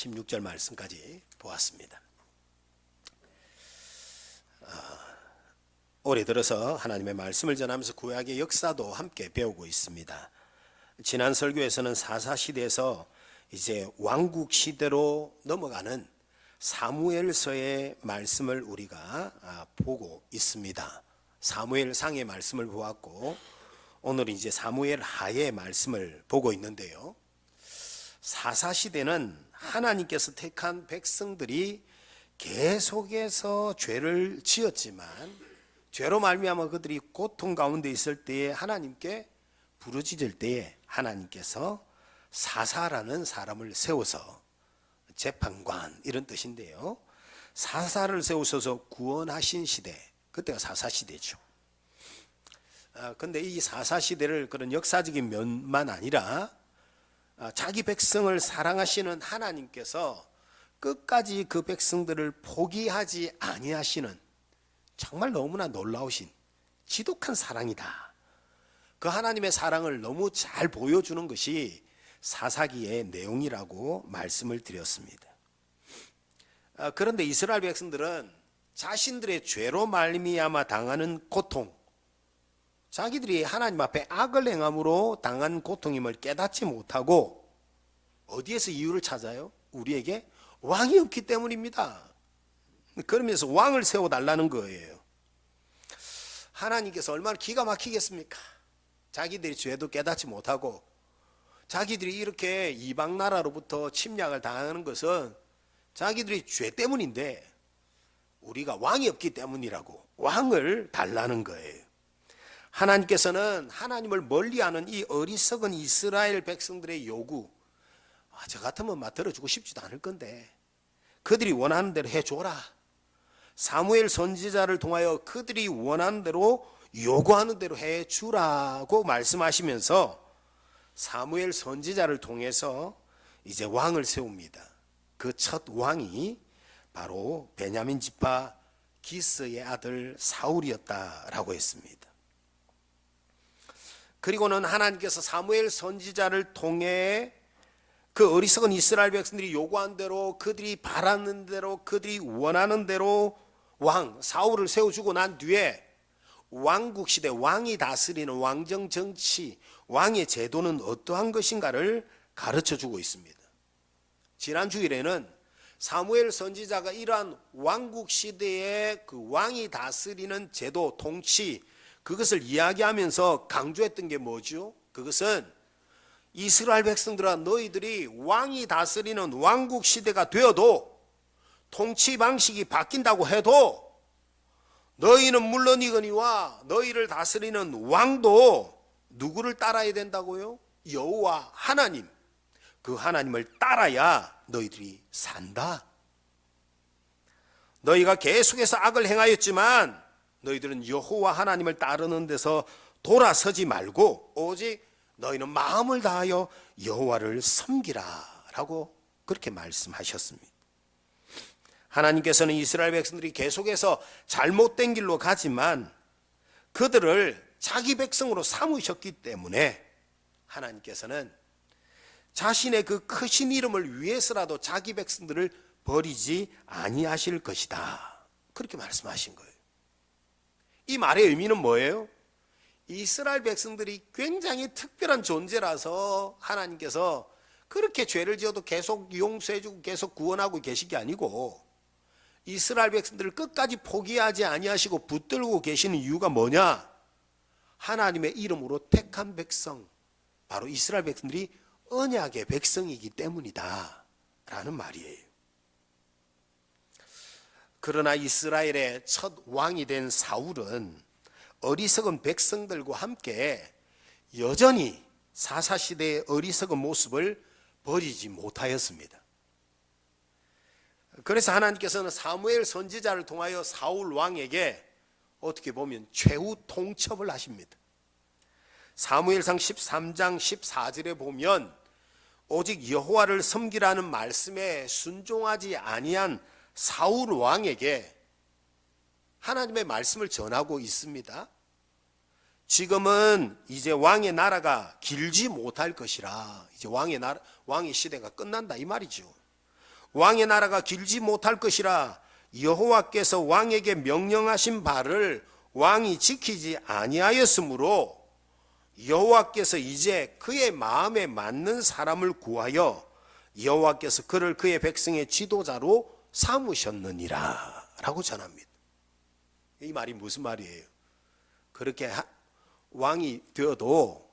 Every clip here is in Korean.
16절 말씀까지 보았습니다. 올해 들어서 하나님의 말씀을 전하면서 구약의 역사도 함께 배우고 있습니다. 지난 설교에서는 사사시대에서 이제 왕국시대로 넘어가는 사무엘서의 말씀을 우리가 보고 있습니다. 사무엘상의 말씀을 보았고 오늘은 이제 사무엘하의 말씀을 보고 있는데요. 사사시대는 하나님께서 택한 백성들이 계속해서 죄를 지었지만 죄로 말미암아 그들이 고통 가운데 있을 때에 하나님께 부르짖을 때에 하나님께서 사사라는 사람을 세워서 재판관 이런 뜻인데요. 사사를 세우셔서 구원하신 시대, 그때가 사사시대죠. 근데 이 사사시대를 그런 역사적인 면만 아니라 자기 백성을 사랑하시는 하나님께서 끝까지 그 백성들을 포기하지 아니하시는 정말 너무나 놀라우신 지독한 사랑이다. 그 하나님의 사랑을 너무 잘 보여주는 것이 사사기의 내용이라고 말씀을 드렸습니다. 그런데 이스라엘 백성들은 자신들의 죄로 말미암아 당하는 고통, 자기들이 하나님 앞에 악을 행함으로 당한 고통임을 깨닫지 못하고 어디에서 이유를 찾아요? 우리에게 왕이 없기 때문입니다. 그러면서 왕을 세워달라는 거예요. 하나님께서 얼마나 기가 막히겠습니까? 자기들이 죄도 깨닫지 못하고 자기들이 이렇게 이방 나라로부터 침략을 당하는 것은 자기들이 죄 때문인데 우리가 왕이 없기 때문이라고 왕을 달라는 거예요. 하나님께서는 하나님을 멀리하는 이 어리석은 이스라엘 백성들의 요구, 저 같으면 막 들어주고 싶지도 않을 건데 그들이 원하는 대로 해줘라. 사무엘 선지자를 통하여 그들이 원하는 대로 요구하는 대로 해주라고 말씀하시면서 사무엘 선지자를 통해서 이제 왕을 세웁니다. 그 첫 왕이 바로 베냐민 지파 기스의 아들 사울이었다라고 했습니다. 그리고는 하나님께서 사무엘 선지자를 통해 그 어리석은 이스라엘 백성들이 요구한 대로 그들이 바라는 대로 그들이 원하는 대로 왕 사울을 세워주고 난 뒤에 왕국시대 왕이 다스리는 왕정 정치 왕의 제도는 어떠한 것인가를 가르쳐주고 있습니다. 지난 주일에는 사무엘 선지자가 이러한 왕국시대의 그 왕이 다스리는 제도 통치 그것을 이야기하면서 강조했던 게 뭐죠? 그것은 이스라엘 백성들아 너희들이 왕이 다스리는 왕국 시대가 되어도 통치 방식이 바뀐다고 해도 너희는 물론이거니와 너희를 다스리는 왕도 누구를 따라야 된다고요? 여호와 하나님. 그 하나님을 따라야 너희들이 산다. 너희가 계속해서 악을 행하였지만 너희들은 여호와 하나님을 따르는 데서 돌아서지 말고 오직 너희는 마음을 다하여 여호와를 섬기라 라고 그렇게 말씀하셨습니다. 하나님께서는 이스라엘 백성들이 계속해서 잘못된 길로 가지만 그들을 자기 백성으로 삼으셨기 때문에 하나님께서는 자신의 그 크신 이름을 위해서라도 자기 백성들을 버리지 아니하실 것이다. 그렇게 말씀하신 거예요. 이 말의 의미는 뭐예요? 이스라엘 백성들이 굉장히 특별한 존재라서 하나님께서 그렇게 죄를 지어도 계속 용서해주고 계속 구원하고 계신 게 아니고 이스라엘 백성들을 끝까지 포기하지 아니하시고 붙들고 계시는 이유가 뭐냐? 하나님의 이름으로 택한 백성, 바로 이스라엘 백성들이 언약의 백성이기 때문이다 라는 말이에요. 그러나 이스라엘의 첫 왕이 된 사울은 어리석은 백성들과 함께 여전히 사사시대의 어리석은 모습을 버리지 못하였습니다. 그래서 하나님께서는 사무엘 선지자를 통하여 사울 왕에게 어떻게 보면 최후 통첩을 하십니다. 사무엘상 13장 14절에 보면 오직 여호와를 섬기라는 말씀에 순종하지 아니한 사울 왕에게 하나님의 말씀을 전하고 있습니다. 지금은 이제 왕의 나라가 길지 못할 것이라, 이제 왕의 시대가 끝난다 이 말이죠. 왕의 나라가 길지 못할 것이라 여호와께서 왕에게 명령하신 바를 왕이 지키지 아니하였으므로 여호와께서 이제 그의 마음에 맞는 사람을 구하여 여호와께서 그를 그의 백성의 지도자로 삼으셨느니라 라고 전합니다. 이 말이 무슨 말이에요? 그렇게 왕이 되어도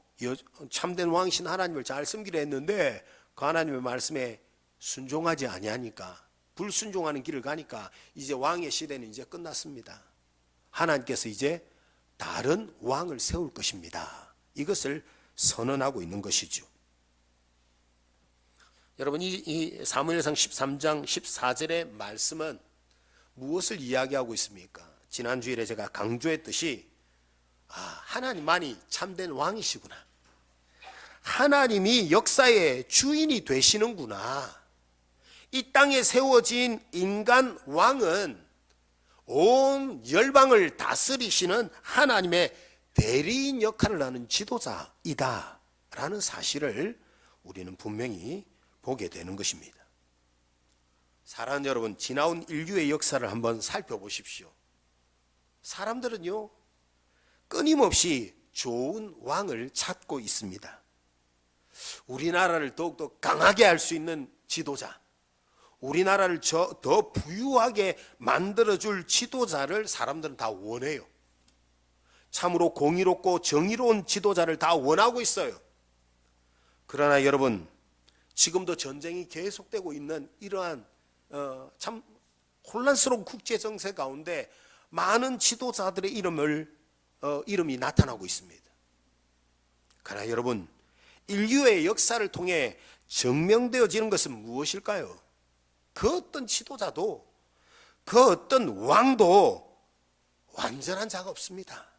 참된 왕이신 하나님을 잘 섬기려 했는데 그 하나님의 말씀에 순종하지 아니하니까, 불순종하는 길을 가니까 이제 왕의 시대는 이제 끝났습니다. 하나님께서 이제 다른 왕을 세울 것입니다. 이것을 선언하고 있는 것이죠. 여러분, 이 사무엘상 13장 14절의 말씀은 무엇을 이야기하고 있습니까? 지난 주일에 제가 강조했듯이 하나님만이 참된 왕이시구나, 하나님이 역사의 주인이 되시는구나, 이 땅에 세워진 인간 왕은 온 열방을 다스리시는 하나님의 대리인 역할을 하는 지도자이다 라는 사실을 우리는 분명히 보게 되는 것입니다. 사랑하는 여러분, 지나온 인류의 역사를 한번 살펴보십시오. 사람들은요, 끊임없이 좋은 왕을 찾고 있습니다. 우리나라를 더욱더 강하게 할 수 있는 지도자, 우리나라를 더 부유하게 만들어줄 지도자를 사람들은 다 원해요. 참으로 공의롭고 정의로운 지도자를 다 원하고 있어요. 그러나 여러분, 지금도 전쟁이 계속되고 있는 이러한 참 혼란스러운 국제 정세 가운데 많은 지도자들의 이름이 나타나고 있습니다. 그러나 여러분, 인류의 역사를 통해 증명되어지는 것은 무엇일까요? 그 어떤 지도자도, 그 어떤 왕도 완전한 자가 없습니다.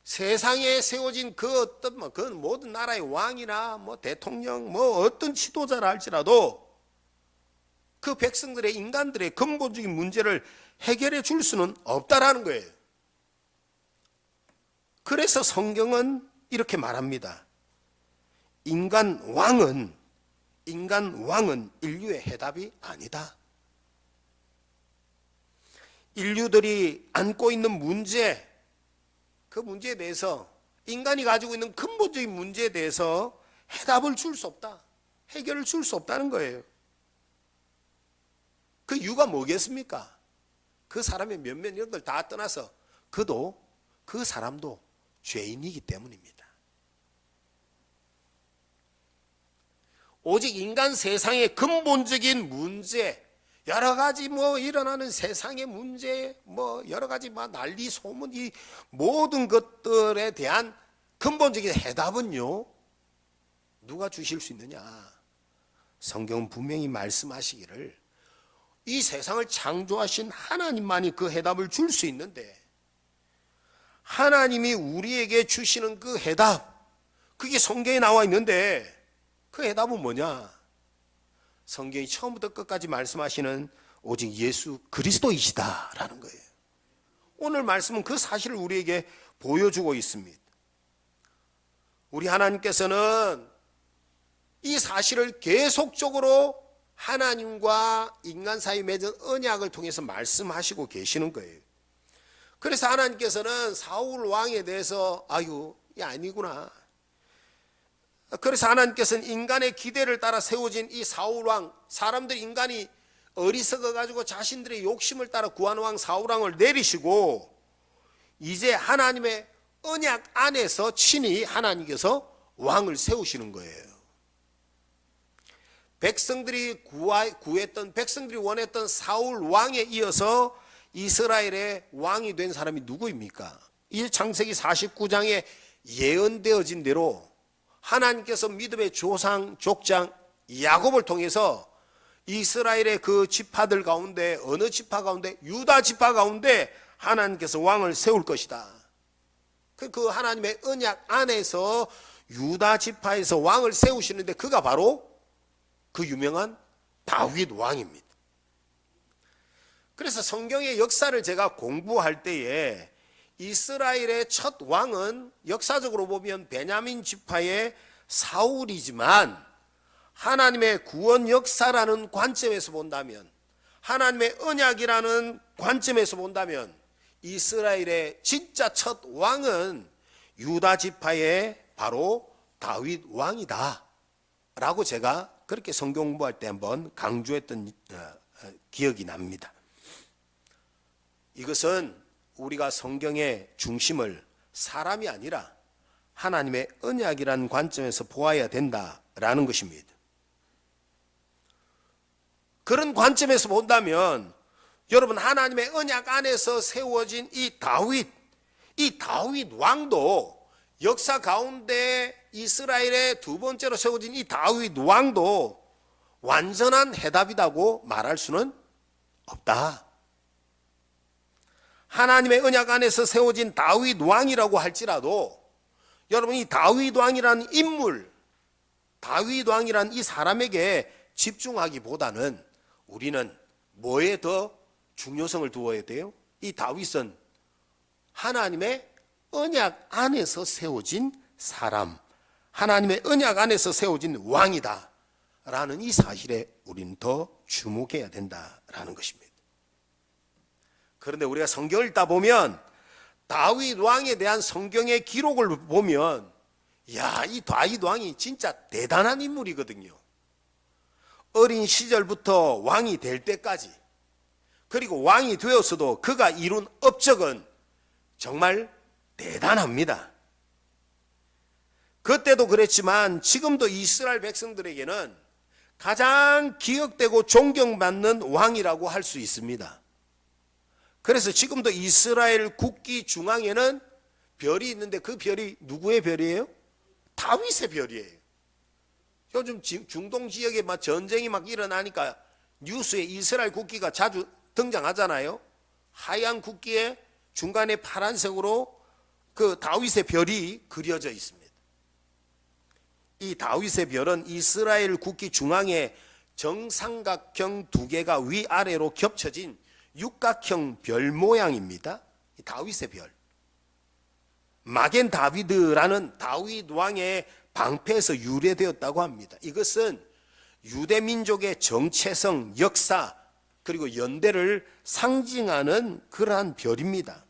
세상에 세워진 그 어떤 그 모든 나라의 왕이나 대통령 어떤 지도자라 할지라도 그 백성들의, 인간들의 근본적인 문제를 해결해 줄 수는 없다라는 거예요. 그래서 성경은 이렇게 말합니다. 인간 왕은 인류의 해답이 아니다. 인류들이 안고 있는 문제, 그 문제에 대해서, 인간이 가지고 있는 근본적인 문제에 대해서 해답을 줄 수 없다, 해결을 줄 수 없다는 거예요. 그 이유가 뭐겠습니까? 그 사람의 면면 이런 걸 다 떠나서 그 사람도 죄인이기 때문입니다. 오직 인간 세상의 근본적인 문제, 여러 가지 일어나는 세상의 문제, 여러 가지 난리 소문, 이 모든 것들에 대한 근본적인 해답은요, 누가 주실 수 있느냐? 성경은 분명히 말씀하시기를 이 세상을 창조하신 하나님만이 그 해답을 줄 수 있는데, 하나님이 우리에게 주시는 그 해답, 그게 성경에 나와 있는데 그 해답은 뭐냐? 성경이 처음부터 끝까지 말씀하시는 오직 예수 그리스도이시다라는 거예요. 오늘 말씀은 그 사실을 우리에게 보여주고 있습니다. 우리 하나님께서는 이 사실을 계속적으로 하나님과 인간 사이 맺은 언약을 통해서 말씀하시고 계시는 거예요. 그래서 하나님께서는 사울 왕에 대해서 이 아니구나. 그래서 하나님께서는 인간의 기대를 따라 세워진 이 사울 왕, 인간이 어리석어 가지고 자신들의 욕심을 따라 구한 왕 사울 왕을 내리시고 이제 하나님의 언약 안에서 친히 하나님께서 왕을 세우시는 거예요. 백성들이 원했던 사울 왕에 이어서 이스라엘의 왕이 된 사람이 누구입니까? 이 창세기 49장에 예언되어진 대로 하나님께서 믿음의 족장 야곱을 통해서 이스라엘의 그 지파들 가운데, 어느 지파 가운데? 유다 지파 가운데 하나님께서 왕을 세울 것이다. 그 하나님의 언약 안에서 유다 지파에서 왕을 세우시는데 그가 바로 그 유명한 다윗 왕입니다. 그래서 성경의 역사를 제가 공부할 때에 이스라엘의 첫 왕은 역사적으로 보면 베냐민 지파의 사울이지만 하나님의 구원 역사라는 관점에서 본다면, 하나님의 언약이라는 관점에서 본다면 이스라엘의 진짜 첫 왕은 유다 지파의 바로 다윗 왕이다 라고 제가 그렇게 성경 공부할 때 한번 강조했던 기억이 납니다. 이것은 우리가 성경의 중심을 사람이 아니라 하나님의 언약이라는 관점에서 보아야 된다라는 것입니다. 그런 관점에서 본다면 여러분, 하나님의 언약 안에서 세워진 이 다윗 왕도, 역사 가운데 이스라엘의 두 번째로 세워진 이 다윗 왕도 완전한 해답이라고 말할 수는 없다. 하나님의 언약 안에서 세워진 다윗 왕이라고 할지라도 여러분, 이 다윗 왕이라는 인물, 다윗 왕이라는 이 사람에게 집중하기보다는 우리는 뭐에 더 중요성을 두어야 돼요? 이 다윗은 하나님의 언약 안에서 세워진 사람, 하나님의 언약 안에서 세워진 왕이다 라는 이 사실에 우리는 더 주목해야 된다라는 것입니다. 그런데 우리가 성경을 읽다 보면 다윗 왕에 대한 성경의 기록을 보면 이 다윗 왕이 진짜 대단한 인물이거든요. 어린 시절부터 왕이 될 때까지, 그리고 왕이 되었어도 그가 이룬 업적은 정말 대단합니다. 그때도 그랬지만 지금도 이스라엘 백성들에게는 가장 기억되고 존경받는 왕이라고 할 수 있습니다. 그래서 지금도 이스라엘 국기 중앙에는 별이 있는데 그 별이 누구의 별이에요? 다윗의 별이에요. 요즘 중동 지역에 막 전쟁이 막 일어나니까 뉴스에 이스라엘 국기가 자주 등장하잖아요. 하얀 국기에 중간에 파란색으로 그 다윗의 별이 그려져 있습니다. 이 다윗의 별은 이스라엘 국기 중앙에 정삼각형 두 개가 위아래로 겹쳐진 육각형 별 모양입니다. 다윗의 별. 마겐 다비드라는 다윗 왕의 방패에서 유래되었다고 합니다. 이것은 유대 민족의 정체성, 역사, 그리고 연대를 상징하는 그러한 별입니다.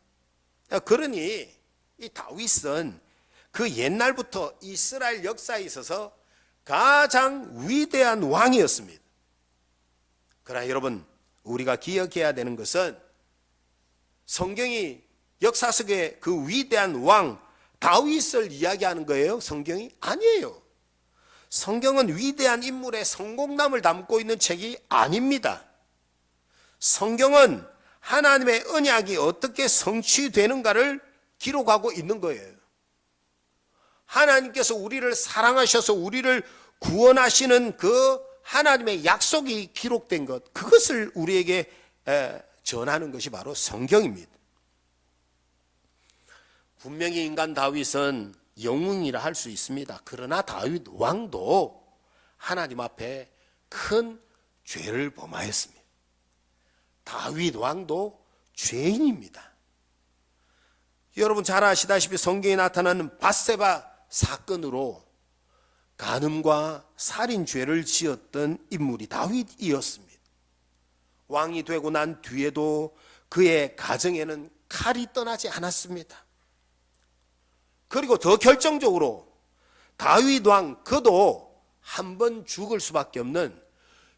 그러니 이 다윗은 그 옛날부터 이스라엘 역사에 있어서 가장 위대한 왕이었습니다. 그러나 여러분, 우리가 기억해야 되는 것은 성경이 역사 속의 그 위대한 왕 다윗을 이야기하는 거예요? 성경이? 아니에요. 성경은 위대한 인물의 성공담을 담고 있는 책이 아닙니다. 성경은 하나님의 언약이 어떻게 성취되는가를 기록하고 있는 거예요. 하나님께서 우리를 사랑하셔서 우리를 구원하시는 그 하나님의 약속이 기록된 것, 그것을 우리에게 전하는 것이 바로 성경입니다. 분명히 인간 다윗은 영웅이라 할 수 있습니다. 그러나 다윗 왕도 하나님 앞에 큰 죄를 범하였습니다. 다윗 왕도 죄인입니다. 여러분 잘 아시다시피 성경에 나타나는 밧세바 사건으로 간음과 살인죄를 지었던 인물이 다윗이었습니다. 왕이 되고 난 뒤에도 그의 가정에는 칼이 떠나지 않았습니다. 그리고 더 결정적으로 다윗 왕 그도 한 번 죽을 수밖에 없는,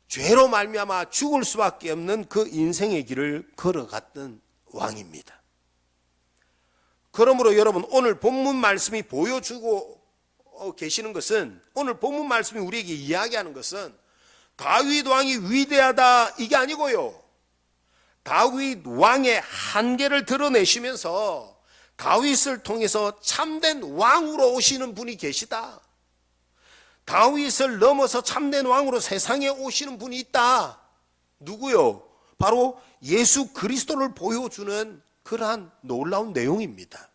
죄로 말미암아 죽을 수밖에 없는 그 인생의 길을 걸어갔던 왕입니다. 그러므로 여러분, 오늘 본문 말씀이 보여주고 계시는 것은, 오늘 본문 말씀이 우리에게 이야기하는 것은 다윗 왕이 위대하다 이게 아니고요, 다윗 왕의 한계를 드러내시면서 다윗을 통해서 참된 왕으로 오시는 분이 계시다, 다윗을 넘어서 참된 왕으로 세상에 오시는 분이 있다. 누구요? 바로 예수 그리스도를 보여주는 그러한 놀라운 내용입니다.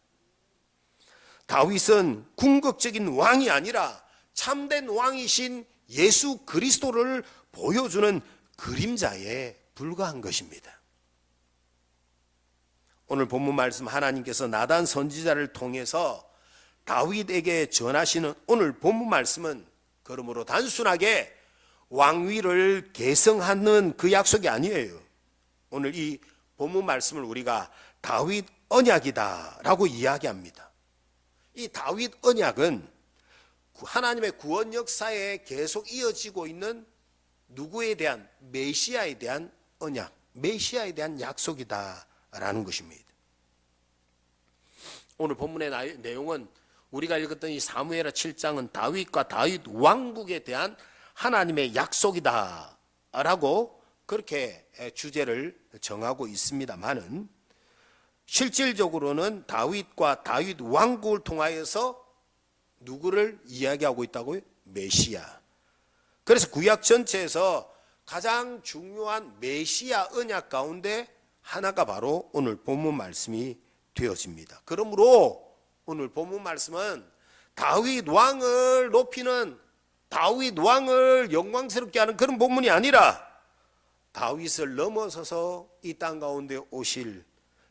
다윗은 궁극적인 왕이 아니라 참된 왕이신 예수 그리스도를 보여주는 그림자에 불과한 것입니다. 오늘 본문 말씀, 하나님께서 나단 선지자를 통해서 다윗에게 전하시는 오늘 본문 말씀은 그러므로 단순하게 왕위를 계승하는 그 약속이 아니에요. 오늘 이 본문 말씀을 우리가 다윗 언약이다라고 이야기합니다. 이 다윗 언약은 하나님의 구원 역사에 계속 이어지고 있는 누구에 대한, 메시아에 대한 언약, 메시아에 대한 약속이다라는 것입니다. 오늘 본문의 내용은 우리가 읽었던 이 사무엘하 7장은 다윗과 다윗 왕국에 대한 하나님의 약속이다라고 그렇게 주제를 정하고 있습니다만은 실질적으로는 다윗과 다윗 왕국을 통하여서 누구를 이야기하고 있다고요? 메시아. 그래서 구약 전체에서 가장 중요한 메시아 언약 가운데 하나가 바로 오늘 본문 말씀이 되어집니다. 그러므로 오늘 본문 말씀은 다윗 왕을 높이는, 다윗 왕을 영광스럽게 하는 그런 본문이 아니라 다윗을 넘어서서 이 땅 가운데 오실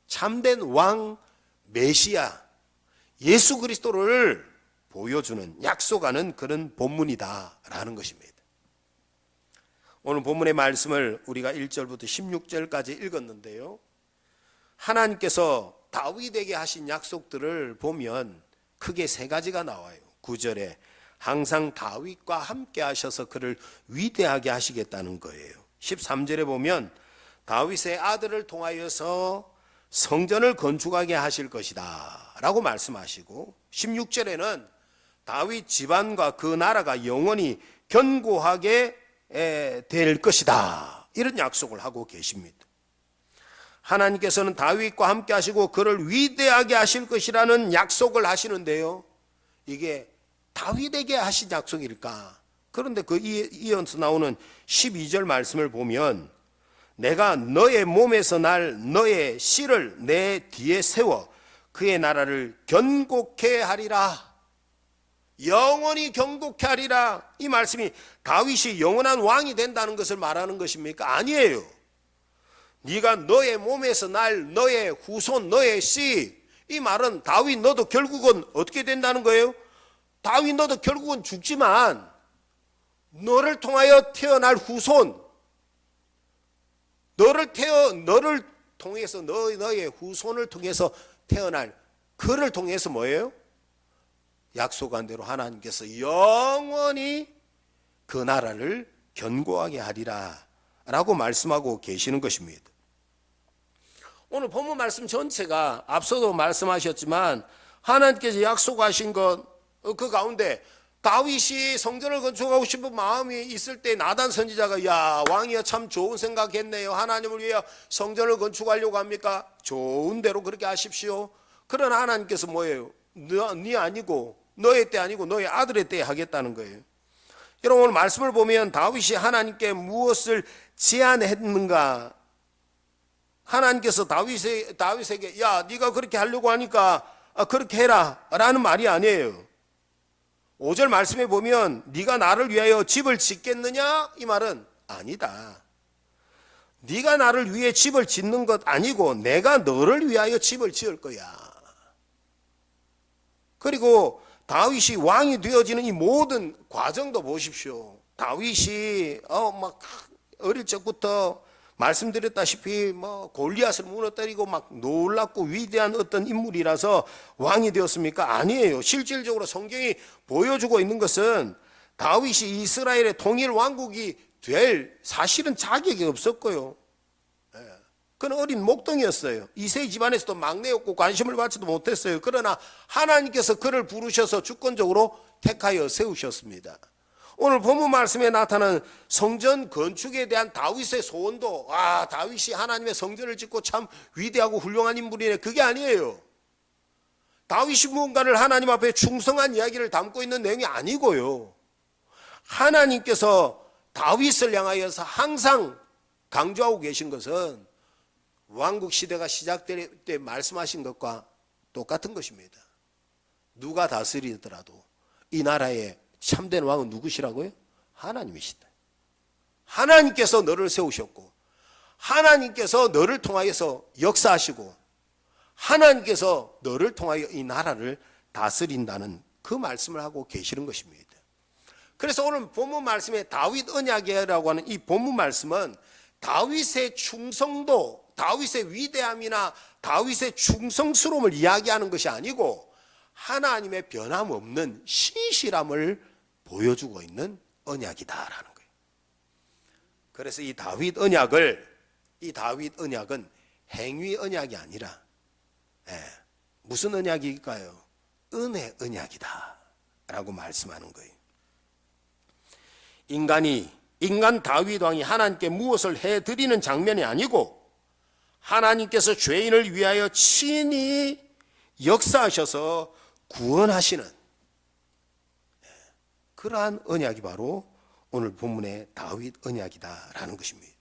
참된 왕 메시아 예수 그리스도를 보여주는, 약속하는 그런 본문이다라는 것입니다. 오늘 본문의 말씀을 우리가 1절부터 16절까지 읽었는데요, 하나님께서 다윗에게 하신 약속들을 보면 크게 세 가지가 나와요. 9절에 항상 다윗과 함께 하셔서 그를 위대하게 하시겠다는 거예요. 13절에 보면 다윗의 아들을 통하여서 성전을 건축하게 하실 것이다 라고 말씀하시고, 16절에는 다윗 집안과 그 나라가 영원히 견고하게 될 것이다, 이런 약속을 하고 계십니다. 하나님께서는 다윗과 함께 하시고 그를 위대하게 하실 것이라는 약속을 하시는데요, 이게 다윗에게 하신 약속일까? 그런데 그 이어서 나오는 12절 말씀을 보면 내가 너의 몸에서 날 너의 씨를 내 뒤에 세워 그의 나라를 견고케 하리라, 영원히 견고케 하리라. 이 말씀이 다윗이 영원한 왕이 된다는 것을 말하는 것입니까? 아니에요. 네가 너의 몸에서 날 너의 후손, 너의 씨, 이 말은 다윗 너도 결국은 어떻게 된다는 거예요? 다윗 너도 결국은 죽지만 너를 통하여 태어날 후손, 너를 통해서 너의 후손을 통해서 태어날 그를 통해서 뭐예요? 약속한 대로 하나님께서 영원히 그 나라를 견고하게 하리라 라고 말씀하고 계시는 것입니다. 오늘 본문 말씀 전체가 앞서도 말씀하셨지만 하나님께서 약속하신 것 그 가운데 다윗이 성전을 건축하고 싶은 마음이 있을 때 나단 선지자가 야 왕이여 참 좋은 생각했네요. 하나님을 위해 성전을 건축하려고 합니까? 좋은 대로 그렇게 하십시오. 그러나 하나님께서 뭐예요? 네 아니고 너의 때 아니고 너의 아들의 때에 하겠다는 거예요. 여러분 오늘 말씀을 보면 다윗이 하나님께 무엇을 제안했는가? 하나님께서 다윗에게 야 네가 그렇게 하려고 하니까 그렇게 해라 라는 말이 아니에요. 5절 말씀에 보면 네가 나를 위하여 집을 짓겠느냐? 이 말은 아니다. 네가 나를 위해 집을 짓는 것 아니고 내가 너를 위하여 집을 지을 거야. 그리고 다윗이 왕이 되어지는 이 모든 과정도 보십시오. 다윗이 막 어릴 적부터 말씀드렸다시피 골리앗을 무너뜨리고 막 놀랍고 위대한 어떤 인물이라서 왕이 되었습니까? 아니에요. 실질적으로 성경이 보여주고 있는 것은 다윗이 이스라엘의 통일 왕국이 될 사실은 자격이 없었고요. 그는 어린 목동이었어요. 이세 집안에서도 막내였고 관심을 받지도 못했어요. 그러나 하나님께서 그를 부르셔서 주권적으로 택하여 세우셨습니다. 오늘 본문 말씀에 나타나는 성전 건축에 대한 다윗의 소원도 다윗이 하나님의 성전을 짓고 참 위대하고 훌륭한 인물이네, 그게 아니에요. 다윗이 무언가를 하나님 앞에 충성한 이야기를 담고 있는 내용이 아니고요, 하나님께서 다윗을 향하여서 항상 강조하고 계신 것은 왕국 시대가 시작될 때 말씀하신 것과 똑같은 것입니다. 누가 다스리더라도 이 나라의 참된 왕은 누구시라고요? 하나님이시다. 하나님께서 너를 세우셨고 하나님께서 너를 통하여서 역사하시고 하나님께서 너를 통하여 이 나라를 다스린다는 그 말씀을 하고 계시는 것입니다. 그래서 오늘 본문 말씀에 다윗 언약이라고 하는 이 본문 말씀은 다윗의 충성도, 다윗의 위대함이나 다윗의 충성스러움을 이야기하는 것이 아니고 하나님의 변함없는 신실함을 보여주고 있는 언약이다라는 거예요. 그래서 이 다윗 언약은 행위 언약이 아니라 무슨 언약일까요? 은혜 언약이다 라고 말씀하는 거예요. 인간 다윗 왕이 하나님께 무엇을 해드리는 장면이 아니고 하나님께서 죄인을 위하여 친히 역사하셔서 구원하시는 그러한 언약이 바로 오늘 본문의 다윗 언약이다라는 것입니다.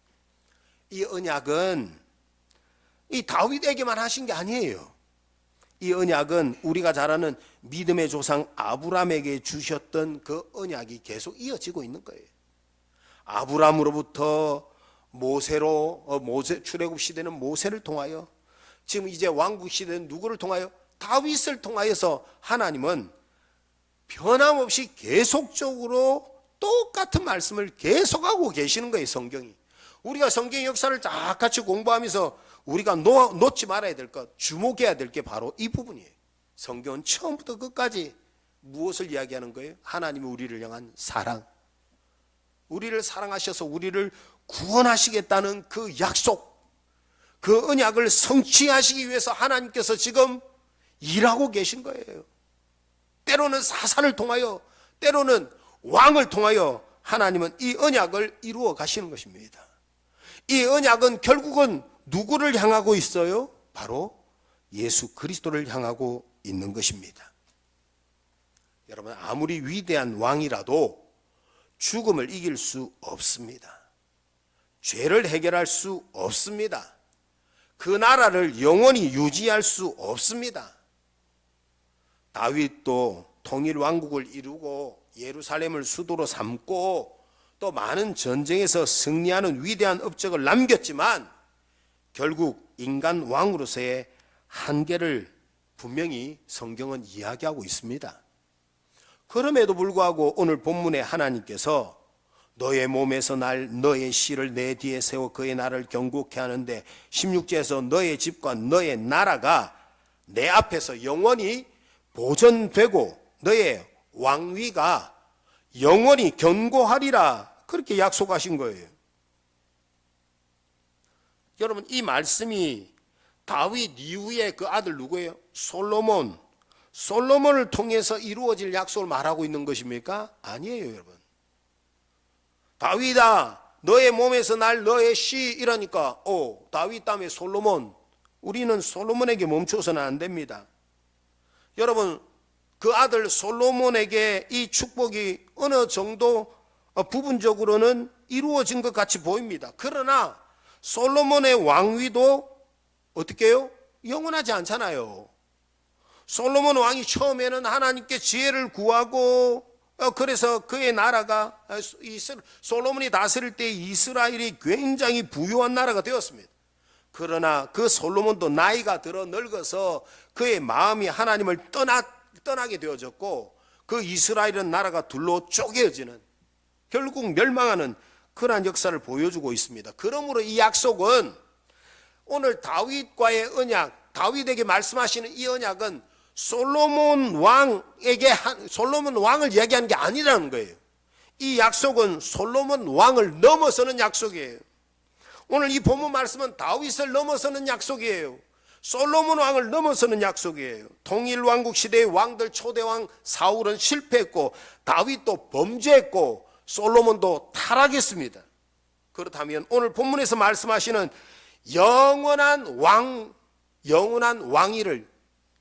이 언약은 이 다윗에게만 하신 게 아니에요. 이 언약은 우리가 잘 아는 믿음의 조상 아브라함에게 주셨던 그 언약이 계속 이어지고 있는 거예요. 아브라함으로부터 모세 출애굽 시대는 모세를 통하여, 지금 이제 왕국 시대는 누구를 통하여? 다윗을 통하여서 하나님은 변함없이 계속적으로 똑같은 말씀을 계속하고 계시는 거예요. 성경이. 우리가 성경 역사를 다 같이 공부하면서 우리가 놓지 말아야 될 것, 주목해야 될 게 바로 이 부분이에요. 성경은 처음부터 끝까지 무엇을 이야기하는 거예요? 하나님이 우리를 향한 사랑, 우리를 사랑하셔서 우리를 구원하시겠다는 그 약속, 그 언약을 성취하시기 위해서 하나님께서 지금 일하고 계신 거예요. 때로는 사사를 통하여, 때로는 왕을 통하여 하나님은 이 언약을 이루어 가시는 것입니다. 이 언약은 결국은 누구를 향하고 있어요? 바로 예수 그리스도를 향하고 있는 것입니다. 여러분, 아무리 위대한 왕이라도 죽음을 이길 수 없습니다. 죄를 해결할 수 없습니다. 그 나라를 영원히 유지할 수 없습니다. 다윗도 통일 왕국을 이루고 예루살렘을 수도로 삼고 또 많은 전쟁에서 승리하는 위대한 업적을 남겼지만 결국 인간 왕으로서의 한계를 분명히 성경은 이야기하고 있습니다. 그럼에도 불구하고 오늘 본문에 하나님께서 너의 몸에서 날 너의 씨를 내 뒤에 세워 그의 나라를 경고케 하는데 16절에서 너의 집과 너의 나라가 내 앞에서 영원히 보존되고 너의 왕위가 영원히 견고하리라, 그렇게 약속하신 거예요. 여러분, 이 말씀이 다윗 이후에 그 아들 누구예요? 솔로몬을 통해서 이루어질 약속을 말하고 있는 것입니까? 아니에요, 여러분. 다윗아, 너의 몸에서 날 너의 씨, 이러니까 다윗 다음에 솔로몬, 우리는 솔로몬에게 멈춰서는 안 됩니다. 여러분, 그 아들 솔로몬에게 이 축복이 어느 정도 부분적으로는 이루어진 것 같이 보입니다. 그러나 솔로몬의 왕위도 어떻게 해요? 영원하지 않잖아요. 솔로몬 왕이 처음에는 하나님께 지혜를 구하고 그래서 그의 나라가, 솔로몬이 다스릴 때 이스라엘이 굉장히 부유한 나라가 되었습니다. 그러나 그 솔로몬도 나이가 들어 늙어서 그의 마음이 하나님을 떠나게 되어졌고 그 이스라엘은 나라가 둘로 쪼개어지는, 결국 멸망하는 그러한 역사를 보여주고 있습니다. 그러므로 이 약속은 오늘 다윗과의 언약, 다윗에게 말씀하시는 이 언약은 솔로몬 왕을 얘기하는 게 아니라는 거예요. 이 약속은 솔로몬 왕을 넘어서는 약속이에요. 오늘 이 본문 말씀은 다윗을 넘어서는 약속이에요. 솔로몬 왕을 넘어서는 약속이에요. 통일 왕국 시대의 왕들, 초대왕 사울은 실패했고 다윗도 범죄했고 솔로몬도 타락했습니다. 그렇다면 오늘 본문에서 말씀하시는 영원한 왕위를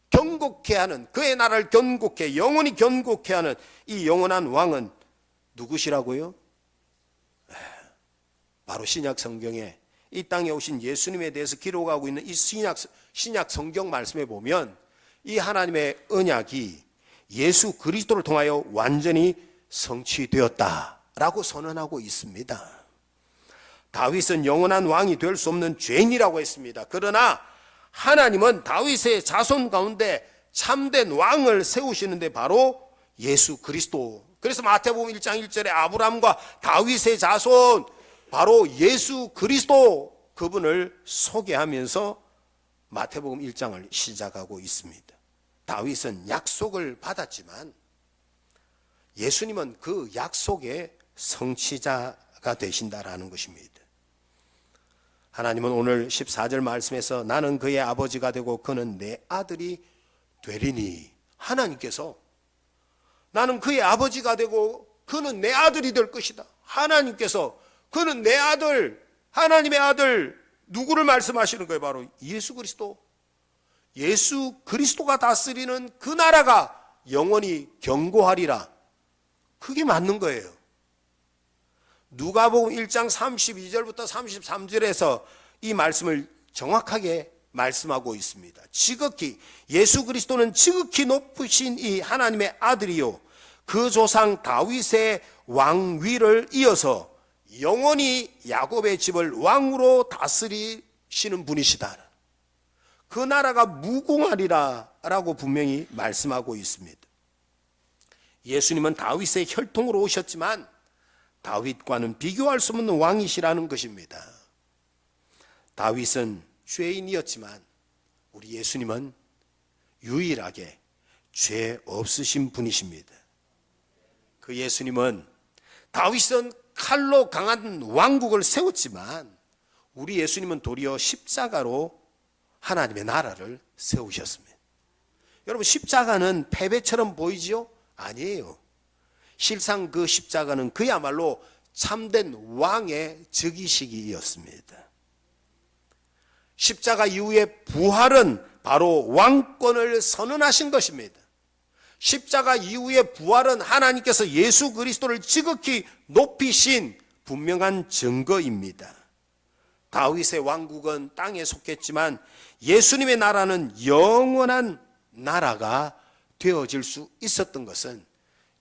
견고케 하는, 그의 나라를 견고케, 영원히 견고케 하는 이 영원한 왕은 누구시라고요? 바로 신약 성경에 이 땅에 오신 예수님에 대해서 기록하고 있는 이 신약 성경 말씀에 보면 이 하나님의 언약이 예수 그리스도를 통하여 완전히 성취되었다라고 선언하고 있습니다. 다윗은 영원한 왕이 될 수 없는 죄인이라고 했습니다. 그러나 하나님은 다윗의 자손 가운데 참된 왕을 세우시는데 바로 예수 그리스도, 그래서 마태복음 1장 1절에 아브라함과 다윗의 자손 바로 예수 그리스도 그분을 소개하면서 마태복음 1장을 시작하고 있습니다. 다윗은 약속을 받았지만 예수님은 그 약속의 성취자가 되신다라는 것입니다. 하나님은 오늘 14절 말씀에서 나는 그의 아버지가 되고 그는 내 아들이 되리니, 하나님께서 나는 그의 아버지가 되고 그는 내 아들이 될 것이다. 하나님께서 그는 내 아들, 하나님의 아들, 누구를 말씀하시는 거예요? 바로 예수 그리스도. 예수 그리스도가 다스리는 그 나라가 영원히 견고하리라. 그게 맞는 거예요. 누가복음 1장 32절부터 33절에서 이 말씀을 정확하게 말씀하고 있습니다. 지극히 예수 그리스도는 지극히 높으신 이 하나님의 아들이요 그 조상 다윗의 왕위를 이어서 영원히 야곱의 집을 왕으로 다스리시는 분이시다. 그 나라가 무궁하리라 라고 분명히 말씀하고 있습니다. 예수님은 다윗의 혈통으로 오셨지만 다윗과는 비교할 수 없는 왕이시라는 것입니다. 다윗은 죄인이었지만 우리 예수님은 유일하게 죄 없으신 분이십니다. 그 예수님은 다윗은 칼로 강한 왕국을 세웠지만 우리 예수님은 도리어 십자가로 하나님의 나라를 세우셨습니다. 여러분, 십자가는 패배처럼 보이지요? 아니에요. 실상 그 십자가는 그야말로 참된 왕의 즉위식이었습니다. 십자가 이후의 부활은 바로 왕권을 선언하신 것입니다. 십자가 이후의 부활은 하나님께서 예수 그리스도를 지극히 높이신 분명한 증거입니다. 다윗의 왕국은 땅에 속했지만 예수님의 나라는 영원한 나라가 되어질 수 있었던 것은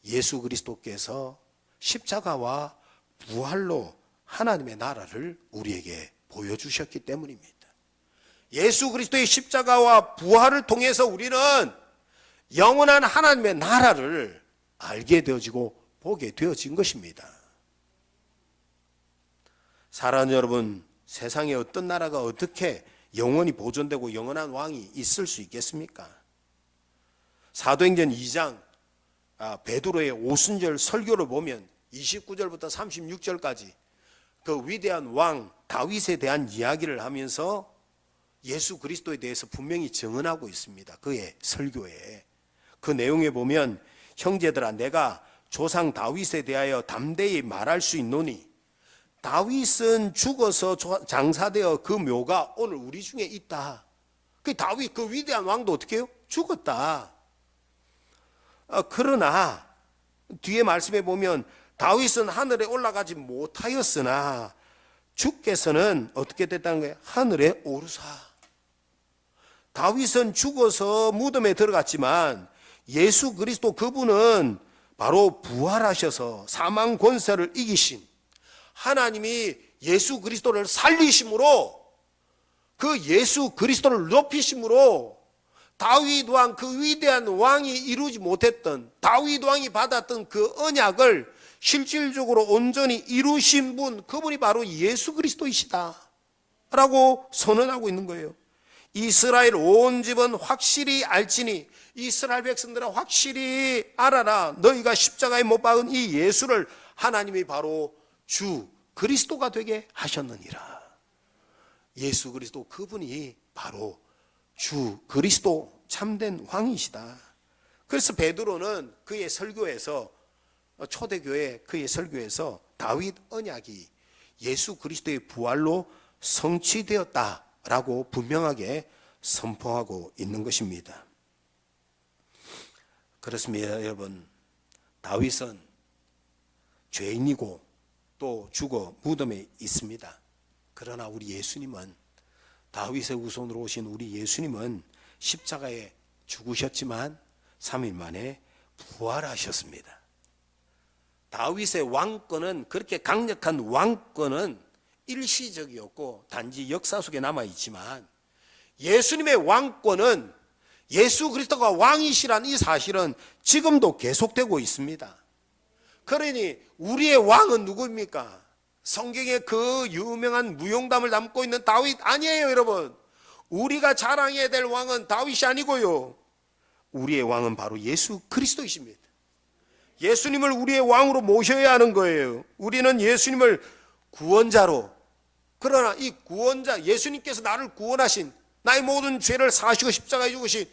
예수 그리스도께서 십자가와 부활로 하나님의 나라를 우리에게 보여주셨기 때문입니다. 예수 그리스도의 십자가와 부활을 통해서 우리는 영원한 하나님의 나라를 알게 되어지고 보게 되어진 것입니다. 사랑하는 여러분, 세상에 어떤 나라가 어떻게 영원히 보존되고 영원한 왕이 있을 수 있겠습니까? 사도행전 2장 베드로의 오순절 설교를 보면 29절부터 36절까지 그 위대한 왕 다윗에 대한 이야기를 하면서 예수 그리스도에 대해서 분명히 증언하고 있습니다. 그의 설교에. 그 내용에 보면 형제들아 내가 조상 다윗에 대하여 담대히 말할 수 있노니 다윗은 죽어서 장사되어 그 묘가 오늘 우리 중에 있다. 그 다윗 그 위대한 왕도 어떻게 해요? 죽었다. 그러나 뒤에 말씀에 보면 다윗은 하늘에 올라가지 못하였으나 주께서는 어떻게 됐다는 거예요? 하늘에 오르사. 다윗은 죽어서 무덤에 들어갔지만 예수 그리스도 그분은 바로 부활하셔서 사망 권세를 이기신 하나님이 예수 그리스도를 살리심으로 그 예수 그리스도를 높이심으로 다윗 왕 그 위대한 왕이 이루지 못했던 다윗 왕이 받았던 그 언약을 실질적으로 온전히 이루신 분 그분이 바로 예수 그리스도이시다 라고 선언하고 있는 거예요. 이스라엘 온 집은 확실히 알지니 이스라엘 백성들은 확실히 알아라. 너희가 십자가에 못 박은 이 예수를 하나님이 바로 주 그리스도가 되게 하셨느니라. 예수 그리스도 그분이 바로 주 그리스도 참된 왕이시다. 그래서 베드로는 그의 설교에서 초대교회 그의 설교에서 다윗 언약이 예수 그리스도의 부활로 성취되었다라고 분명하게 선포하고 있는 것입니다. 그렇습니다, 여러분. 다윗은 죄인이고 또 죽어 무덤에 있습니다. 그러나 우리 예수님은 다윗의 후손으로 오신 우리 예수님은 십자가에 죽으셨지만 3일 만에 부활하셨습니다. 다윗의 왕권은 그렇게 강력한 왕권은 일시적이었고 단지 역사 속에 남아있지만 예수님의 왕권은 예수 그리스도가 왕이시란 이 사실은 지금도 계속되고 있습니다. 그러니 우리의 왕은 누구입니까? 성경에 그 유명한 무용담을 담고 있는 다윗 아니에요, 여러분. 우리가 자랑해야 될 왕은 다윗이 아니고요. 우리의 왕은 바로 예수 그리스도이십니다. 예수님을 우리의 왕으로 모셔야 하는 거예요. 우리는 예수님을 구원자로, 그러나 이 구원자, 예수님께서 나를 구원하신, 나의 모든 죄를 사하시고 십자가에 죽으신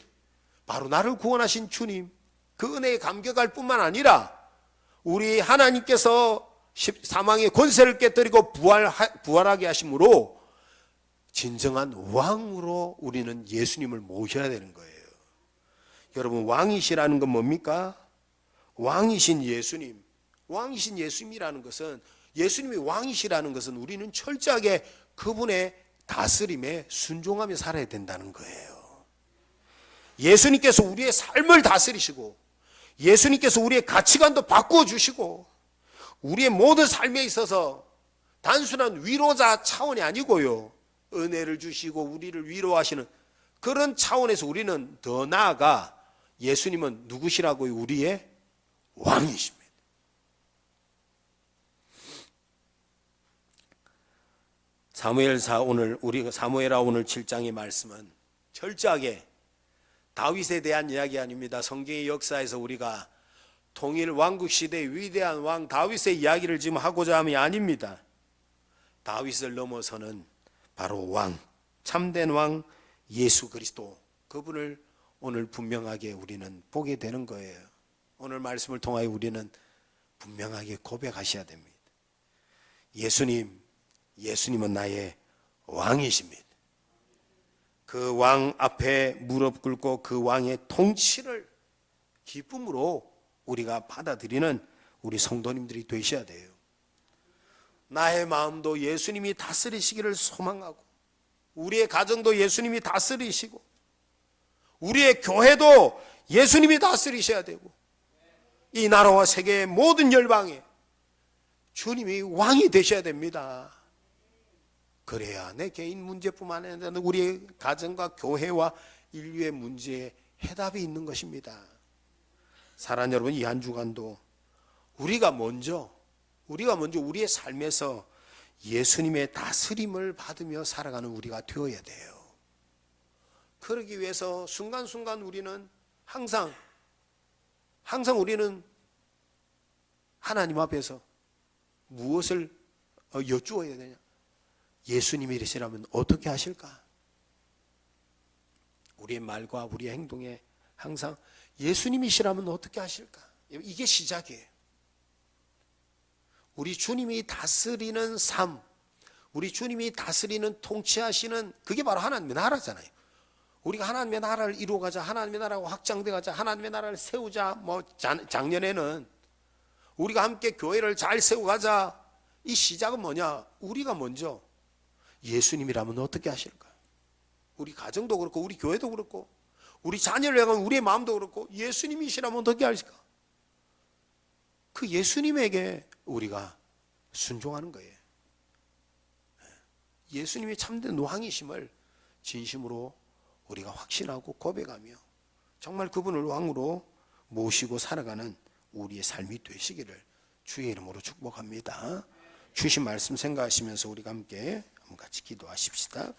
바로 나를 구원하신 주님, 그 은혜에 감격할 뿐만 아니라 우리 하나님께서 사망의 권세를 깨뜨리고 부활하게 하심으로 진정한 왕으로 우리는 예수님을 모셔야 되는 거예요. 여러분, 왕이시라는 건 뭡니까? 왕이신 예수님, 왕이신 예수님이라는 것은, 예수님이 왕이시라는 것은 우리는 철저하게 그분의 다스림에 순종하며 살아야 된다는 거예요. 예수님께서 우리의 삶을 다스리시고, 예수님께서 우리의 가치관도 바꾸어 주시고, 우리의 모든 삶에 있어서 단순한 위로자 차원이 아니고요, 은혜를 주시고 우리를 위로하시는 그런 차원에서 우리는 더 나아가 예수님은 누구시라고요? 우리의 왕이십니다. 사무엘하 오늘 7장의 말씀은 철저하게 다윗에 대한 이야기 아닙니다. 성경의 역사에서 우리가 통일 왕국 시대의 위대한 왕 다윗의 이야기를 지금 하고자 함이 아닙니다. 다윗을 넘어서는 바로 왕, 참된 왕 예수 그리스도, 그분을 오늘 분명하게 우리는 보게 되는 거예요. 오늘 말씀을 통하여 우리는 분명하게 고백하셔야 됩니다. 예수님은 나의 왕이십니다. 그 왕 앞에 무릎 꿇고 그 왕의 통치를 기쁨으로 우리가 받아들이는 우리 성도님들이 되셔야 돼요. 나의 마음도 예수님이 다스리시기를 소망하고, 우리의 가정도 예수님이 다스리시고, 우리의 교회도 예수님이 다스리셔야 되고, 이 나라와 세계의 모든 열방에 주님이 왕이 되셔야 됩니다. 그래야 내 개인 문제뿐만 아니라 우리의 가정과 교회와 인류의 문제에 해답이 있는 것입니다. 사랑하는 여러분, 이 한 주간도 우리가 먼저 우리의 삶에서 예수님의 다스림을 받으며 살아가는 우리가 되어야 돼요. 그러기 위해서 순간순간 우리는 항상 하나님 앞에서 무엇을 여쭈어야 되냐? 예수님이시라면 어떻게 하실까? 우리의 말과 우리의 행동에 항상 예수님이시라면 어떻게 하실까? 이게 시작이에요. 우리 주님이 다스리는 삶, 우리 주님이 다스리는 통치하시는, 그게 바로 하나님의 나라잖아요. 우리가 하나님의 나라를 이루어가자, 하나님의 나라가 확장돼 가자, 하나님의 나라를 세우자. 작년에는 우리가 함께 교회를 잘 세워가자. 이 시작은 뭐냐? 우리가 먼저 예수님이라면 어떻게 하실까? 우리 가정도 그렇고, 우리 교회도 그렇고, 우리 자녀를 향한 우리의 마음도 그렇고, 예수님이시라면 어떻게 하실까? 그 예수님에게 우리가 순종하는 거예요. 예수님이 참된 왕이심을 진심으로 우리가 확신하고 고백하며 정말 그분을 왕으로 모시고 살아가는 우리의 삶이 되시기를 주의 이름으로 축복합니다. 주신 말씀 생각하시면서 우리가 함께 같이 기도하십시다.